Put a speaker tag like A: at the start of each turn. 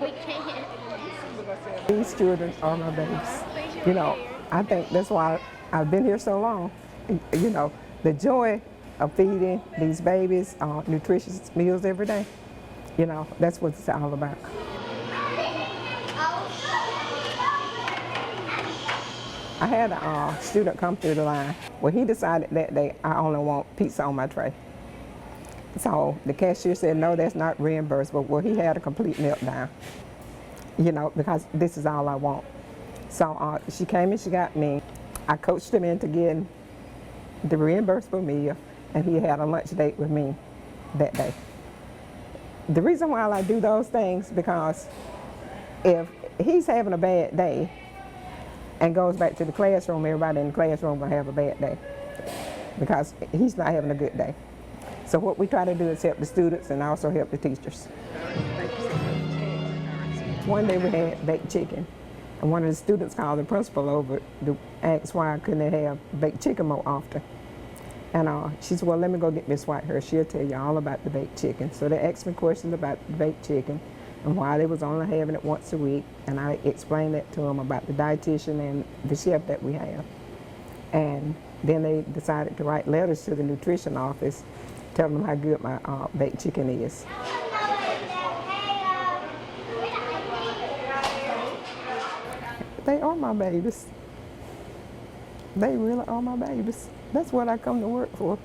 A: we can't.
B: These children are my babies. You know, I think that's why I've been here so long. You know, the joy of feeding these babies nutritious meals every day. You know, that's what it's all about. I had a student come through the line. Well, he decided that day I only want pizza on my tray. So the cashier said, no, that's not reimbursable. Well, he had a complete meltdown, you know, because this is all I want. So she came and she got me. I coached him into getting the reimbursable meal, and he had a lunch date with me that day. The reason why I do those things, because if he's having a bad day and goes back to the classroom, everybody in the classroom will have a bad day because he's not having a good day. So what we try to do is help the students and also help the teachers. One day we had baked chicken, and one of the students called the principal over to ask why couldn't they have baked chicken more often. And she said, well, let me go get Miss Whitehurst. She'll tell you all about the baked chicken. So they asked me questions about the baked chicken and why they was only having it once a week. And I explained that to them about the dietitian and the chef that we have. And then they decided to write letters to the nutrition office telling them how good my baked chicken is. They are my babies. They really are my babies. That's what I come to work for.